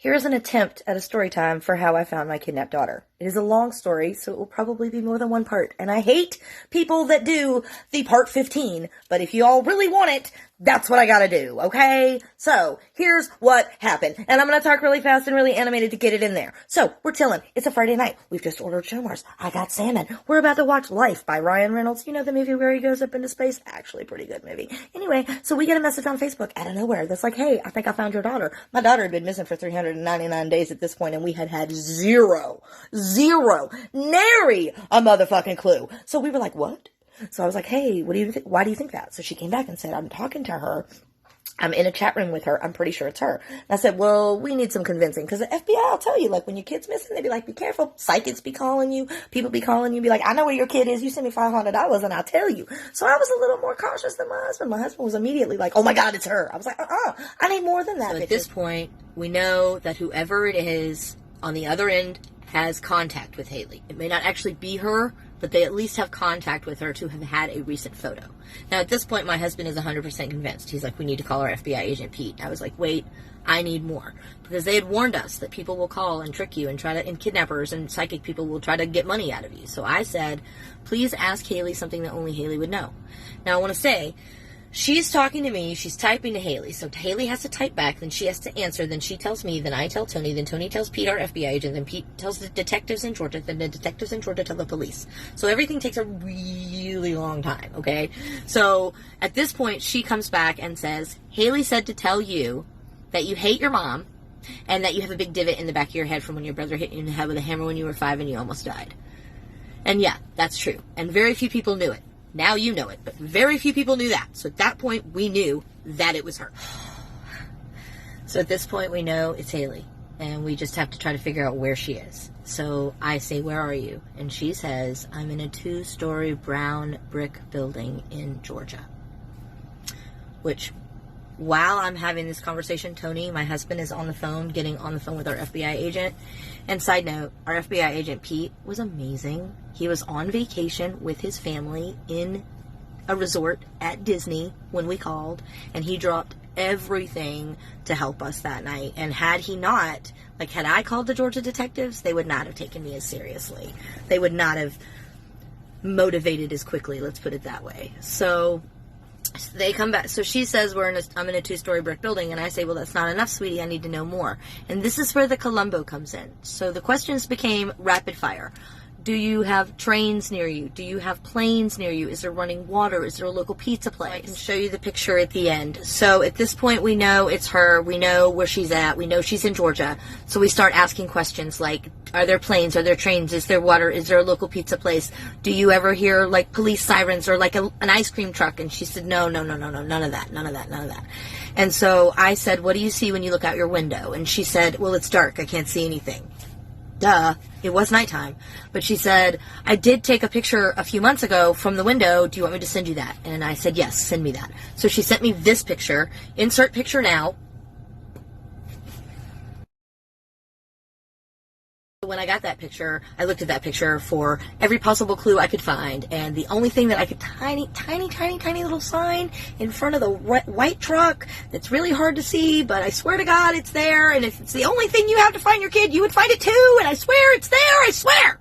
Here's an attempt at a story time for how I found my kidnapped daughter. It is a long story, so it will probably be more than one part. And I hate people that do the part 15, but if you all really want it, that's what I gotta do, okay? So, here's what happened. And I'm gonna talk really fast and really animated to get it in there. So, we're chilling. It's a Friday night. We've just ordered Shomars. I got salmon. We're about to watch Life by Ryan Reynolds. You know the movie where he goes up into space? Actually, pretty good movie. Anyway, so we get a message on Facebook out of nowhere that's like, hey, I think I found your daughter. My daughter had been missing for 399 days at this point, and we had zero, nary a motherfucking clue. So we were like, what? So I was like, hey, what do you think? Why do you think that? So she came back and said, I'm talking to her. I'm in a chat room with her. I'm pretty sure it's her. And I said, well, we need some convincing. Because the FBI will tell you, like, when your kid's missing, they be like, be careful. Psychics be calling you. People be calling you. Be like, I know where your kid is. You send me $500 and I'll tell you. So I was a little more cautious than my husband. My husband was immediately like, oh my God, it's her. I was like, I need more than that. So at this point, we know that whoever it is on the other end has contact with Haley. It may not actually be her, but they at least have contact with her to have had a recent photo. Now, at this point, my husband is 100% convinced. He's like, we need to call our FBI agent, Pete. I was like, wait, I need more. Because they had warned us that people will call and trick you and kidnappers and psychic people will try to get money out of you. So I said, please ask Haley something that only Haley would know. Now, I want to say, she's talking to me, she's typing to Haley, so Haley has to type back, then she has to answer, then she tells me, then I tell Tony, then Tony tells Pete, our FBI agent, then Pete tells the detectives in Georgia, then the detectives in Georgia tell the police. So everything takes a really long time, okay? So at this point, she comes back and says, Haley said to tell you that you hate your mom and that you have a big divot in the back of your head from when your brother hit you in the head with a hammer when you were 5 and you almost died. And yeah, that's true. And very few people knew it. Now you know it, but very few people knew that. So at that point, we knew that it was her. So at this point, we know it's Haley. And we just have to try to figure out where she is. So I say, where are you? And she says, I'm in a 2-story brown brick building in Georgia. Which, while I'm having this conversation, Tony, my husband, is on the phone, getting on the phone with our FBI agent. And side note, our FBI agent, Pete, was amazing. He was on vacation with his family in a resort at Disney when we called, and he dropped everything to help us that night. And had he not, like, had I called the Georgia detectives, they would not have taken me as seriously. They would not have motivated as quickly, let's put it that way. So they come back. So she says, I'm in a 2-story brick building. And I say, well, that's not enough, sweetie. I need to know more. And this is where the Columbo comes in. So the questions became rapid fire. Do you have trains near you? Do you have planes near you? Is there running water? Is there a local pizza place? I can show you the picture at the end. So at this point, we know it's her. We know where she's at. We know she's in Georgia. So we start asking questions like, are there planes? Are there trains? Is there water? Is there a local pizza place? Do you ever hear like police sirens or like an ice cream truck? And she said, no, none of that. And so I said, what do you see when you look out your window? And she said, well, it's dark. I can't see anything. Duh, it was nighttime. But she said, I did take a picture a few months ago from the window. Do you want me to send you that? And I said, yes, send me that. So she sent me this picture. Insert picture now. When I got that picture, I looked at that picture for every possible clue I could find. And the only thing that I could, tiny little sign in front of the white truck that's really hard to see, but I swear to God it's there. And if it's the only thing you have to find your kid, you would find it too. And I swear it's there. I swear.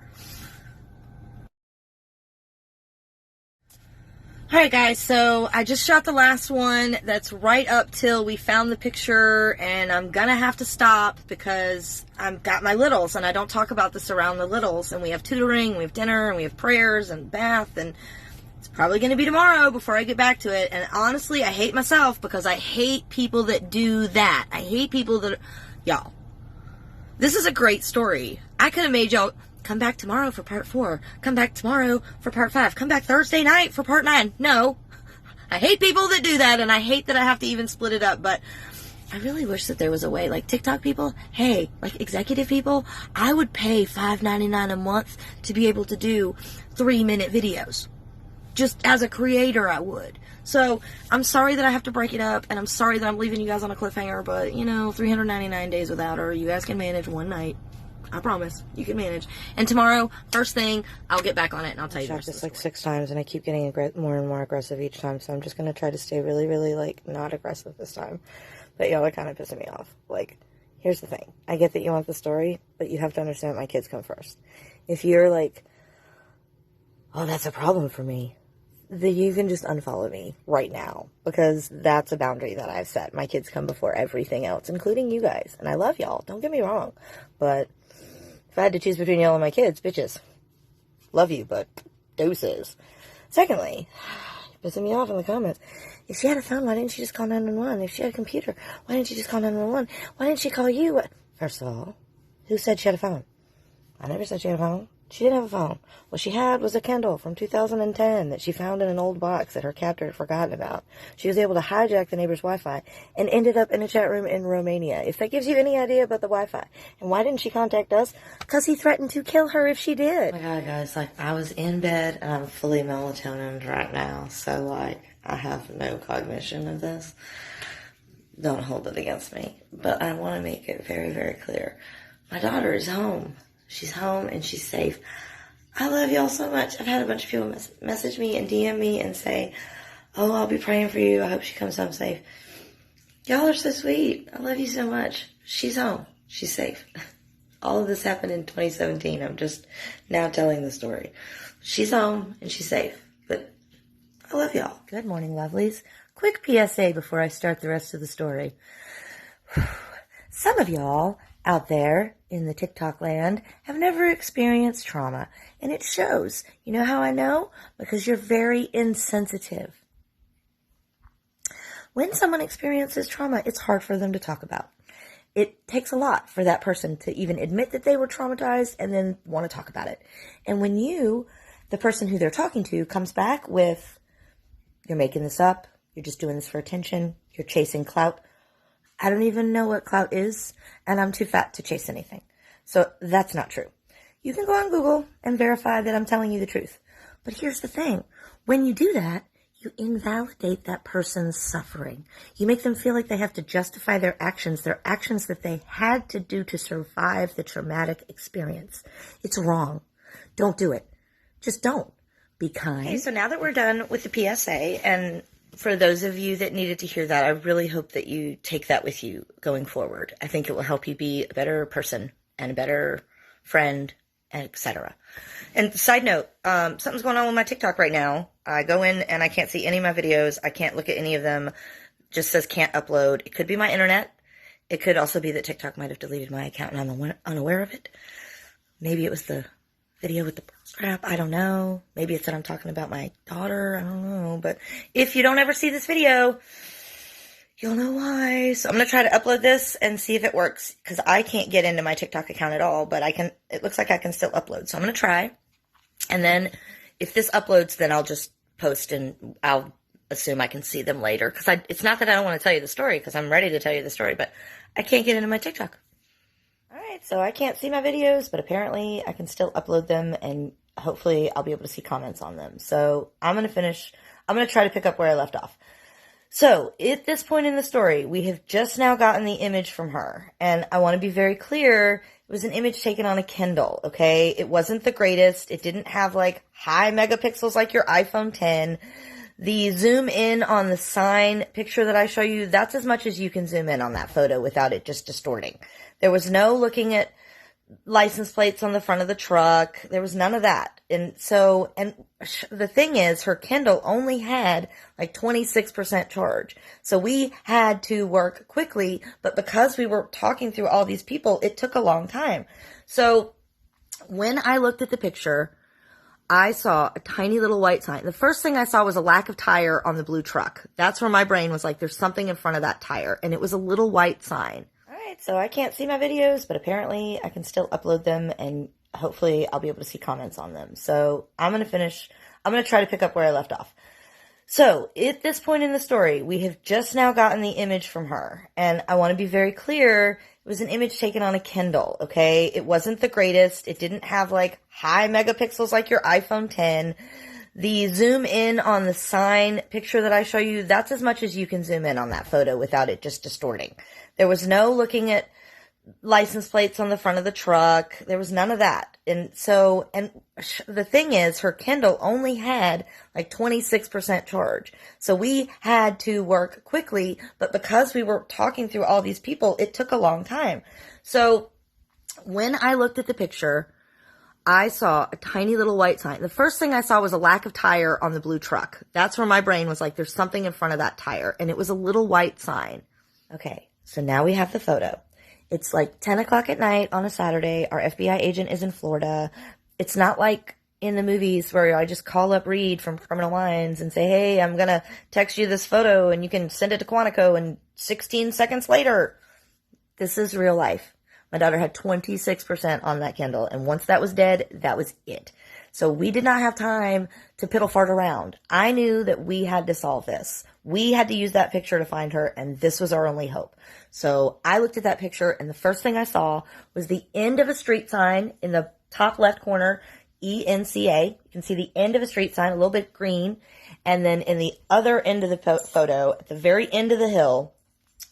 Alright guys, so I just shot the last one. That's right up till we found the picture, and I'm gonna have to stop because I've got my littles, and I don't talk about this around the littles, and we have tutoring, we have dinner, and we have prayers, and bath, and it's probably gonna be tomorrow before I get back to it. And honestly, I hate myself because I hate people that do that. I hate people that, y'all, this is a great story. I could have made y'all come back tomorrow for part 4. Come back tomorrow for part 5. Come back Thursday night for part 9. No. I hate people that do that, and I hate that I have to even split it up, but I really wish that there was a way. Like TikTok people, hey, like executive people, I would pay $5.99 a month to be able to do 3-minute videos. Just as a creator, I would. So, I'm sorry that I have to break it up, and I'm sorry that I'm leaving you guys on a cliffhanger, but, 399 days without her, you guys can manage one night. I promise. You can manage. And tomorrow, first thing, I'll get back on it and I'll tell you the rest of this like 6 times, and I keep getting more and more aggressive each time, so I'm just going to try to stay really, really, like, not aggressive this time. But y'all are kind of pissing me off. Like, Here's the thing. I get that you want the story, but you have to understand that my kids come first. If you're like, oh, that's a problem for me, then you can just unfollow me right now, because that's a boundary that I've set. My kids come before everything else, including you guys. And I love y'all. Don't get me wrong. But if I had to choose between y'all and my kids, bitches, love you, but deuces. Secondly, pissing me off in the comments. If she had a phone, why didn't she just call 911? If she had a computer, why didn't she just call 911? Why didn't she call you? First of all, who said she had a phone? I never said she had a phone. She didn't have a phone. What she had was a Kindle from 2010 that she found in an old box that her captor had forgotten about. She was able to hijack the neighbor's Wi-Fi and ended up in a chat room in Romania. If that gives you any idea about the Wi-Fi. And why didn't she contact us? Because he threatened to kill her if she did. Oh my God, guys, like, I was in bed and I'm fully melatonin right now. So, like, I have no cognition of this. Don't hold it against me. But I want to make it very, very clear. My daughter is home. She's home and she's safe. I love y'all so much. I've had a bunch of people message me and DM me and say, oh, I'll be praying for you. I hope she comes home safe. Y'all are so sweet. I love you so much. She's home. She's safe. All of this happened in 2017. I'm just now telling the story. She's home and she's safe. But I love y'all. Good morning, lovelies. Quick PSA before I start the rest of the story. Some of y'all out there in the TikTok land have never experienced trauma, and it shows. You know how I know? Because you're very insensitive. When someone experiences trauma, it's hard for them to talk about. It takes a lot for that person to even admit that they were traumatized and then want to talk about it. And when you, the person who they're talking to, comes back with, you're making this up, you're just doing this for attention, you're chasing clout, I don't even know what clout is, and I'm too fat to chase anything. So that's not true. You can go on Google and verify that I'm telling you the truth. But here's the thing. When you do that, you invalidate that person's suffering. You make them feel like they have to justify their actions that they had to do to survive the traumatic experience. It's wrong. Don't do it. Just don't. Be kind. Okay, so now that we're done with the PSA, and for those of you that needed to hear that, I really hope that you take that with you going forward. I think it will help you be a better person and a better friend, etc. And side note, something's going on with my TikTok right now. I go in and I can't see any of my videos. I can't look at any of them. Just says can't upload. It could be my internet. It could also be that TikTok might have deleted my account and I'm unaware of it. Maybe it was the video with the crap. I don't know. Maybe it's that I'm talking about my daughter. I don't know. But if you don't ever see this video, you'll know why. So I'm going to try to upload this and see if it works, because I can't get into my TikTok account at all, but it looks like I can still upload. So I'm going to try. And then if this uploads, then I'll just post and I'll assume I can see them later. Because it's not that I don't want to tell you the story, because I'm ready to tell you the story, but I can't get into my TikTok. Alright, so I can't see my videos, but apparently I can still upload them, and hopefully I'll be able to see comments on them. So I'm going to try to pick up where I left off. So at this point in the story, we have just now gotten the image from her, and I want to be very clear. It was an image taken on a Kindle, okay? It wasn't the greatest. It didn't have like high megapixels like your iPhone 10. The zoom in on the sign picture that I show you, that's as much as you can zoom in on that photo without it just distorting. There was no looking at license plates on the front of the truck. There was none of that. And the thing is, her Kindle only had like 26% charge. So we had to work quickly, but because we were talking through all these people, it took a long time. So when I looked at the picture, I saw a tiny little white sign. The first thing I saw was a lack of tire on the blue truck. That's where my brain was like, there's something in front of that tire. And it was a little white sign. All right, so I can't see my videos, but apparently I can still upload them, and hopefully I'll be able to see comments on them. So I'm going to try to pick up where I left off. So at this point in the story, we have just now gotten the image from her, and I want to be very clear. It was an image taken on a Kindle, okay? It wasn't the greatest. It didn't have like high megapixels like your iPhone 10. The zoom in on the sign picture that I show you, that's as much as you can zoom in on that photo without it just distorting. There was no looking at license plates on the front of the truck. There was none of that. And the thing is, her Kindle only had like 26% charge. So we had to work quickly, but because we were talking through all these people, it took a long time. So when I looked at the picture, I saw a tiny little white sign. The first thing I saw was a lack of tire on the blue truck. That's where my brain was like, there's something in front of that tire. And it was a little white sign. Okay, so now we have the photo. It's like 10 o'clock at night on a Saturday. Our FBI agent is in Florida. It's not like in the movies where I just call up Reed from Criminal Minds and say, hey, I'm going to text you this photo and you can send it to Quantico and 16 seconds later. This is real life. My daughter had 26% on that Kindle, and once that was dead, that was it. So we did not have time to piddle fart around. I knew that we had to solve this. We had to use that picture to find her, and this was our only hope. So I looked at that picture, and the first thing I saw was the end of a street sign in the top left corner, ENCA. You can see the end of a street sign, a little bit green. And then in the other end of the photo, at the very end of the hill,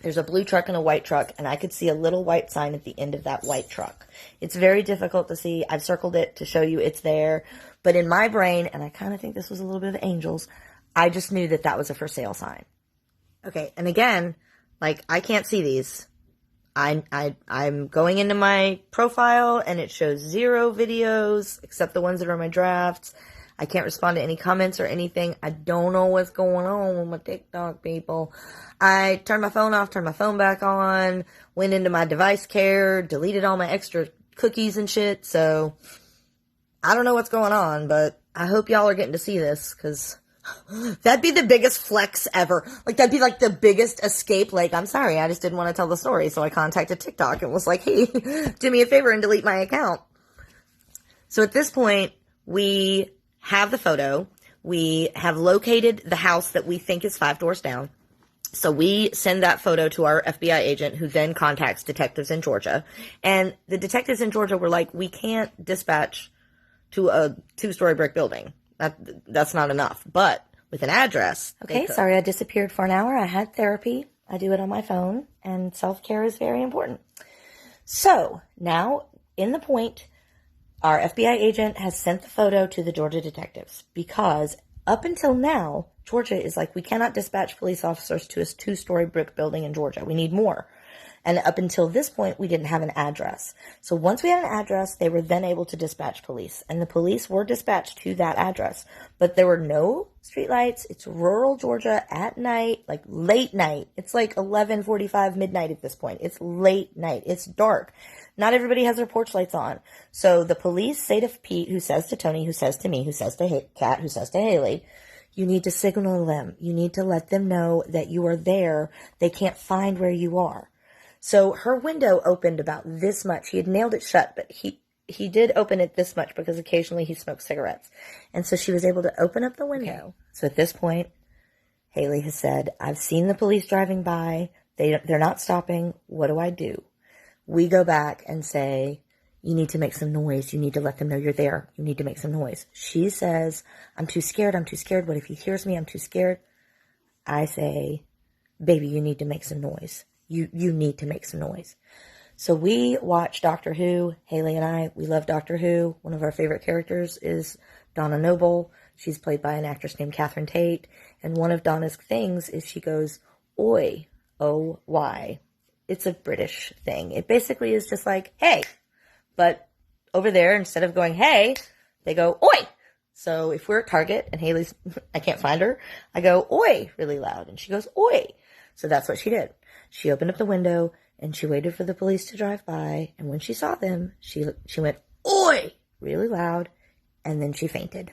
there's a blue truck and a white truck, and I could see a little white sign at the end of that white truck. It's very difficult to see. I've circled it to show you it's there. But in my brain, and I kind of think this was a little bit of angels, I just knew that that was a for sale sign. Okay, and again, like, I can't see these. I'm going into my profile, and it shows 0 videos, except the ones that are in my drafts. I can't respond to any comments or anything. I don't know what's going on with my TikTok, people. I turned my phone off, turned my phone back on, went into my device care, deleted all my extra cookies and shit. So I don't know what's going on, but I hope y'all are getting to see this, because that'd be the biggest flex ever. Like, that'd be like the biggest escape. Like, I'm sorry, I just didn't want to tell the story. So I contacted TikTok and was like, hey, do me a favor and delete my account. So at this point, we have the photo. We have located the house that we think is 5 doors down. So we send that photo to our FBI agent, who then contacts detectives in Georgia. And the detectives in Georgia were like, we can't dispatch to a 2-story brick building. That's not enough. But with an address. Okay, sorry I disappeared for an hour. I had therapy. I do it on my phone, and self-care is very important. So now, in the point, our FBI agent has sent the photo to the Georgia detectives, because up until now, Georgia is like, we cannot dispatch police officers to a 2-story brick building in Georgia. We need more. And up until this point, we didn't have an address. So once we had an address, they were then able to dispatch police. And the police were dispatched to that address. But there were no streetlights. It's rural Georgia at night, like late night. It's like 11:45 midnight at this point. It's late night. It's dark. Not everybody has their porch lights on. So the police say to Pete, who says to Tony, who says to me, who says to Kat, who says to Haley, you need to signal them. You need to let them know that you are there. They can't find where you are. So her window opened about this much. He had nailed it shut, but he did open it this much because occasionally he smoked cigarettes. And so she was able to open up the window. Okay. So at this point, Haley has said, I've seen the police driving by. They're not stopping. What do I do? We go back and say, you need to make some noise. You need to let them know you're there. You need to make some noise. She says, I'm too scared. I'm too scared. What if he hears me? I'm too scared. I say, baby, you need to make some noise. You need to make some noise. So we watch Doctor Who. Haley and I, we love Doctor Who. One of our favorite characters is Donna Noble. She's played by an actress named Catherine Tate. And one of Donna's things is she goes, oi, O-Y. It's a British thing. It basically is just like, hey. But over there, instead of going, hey, they go, oi. So if we're at Target and Haley's, I can't find her, I go, oi, really loud. And she goes, oi. So that's what she did. She opened up the window and she waited for the police to drive by. And when she saw them, she went, oi, really loud. And then she fainted.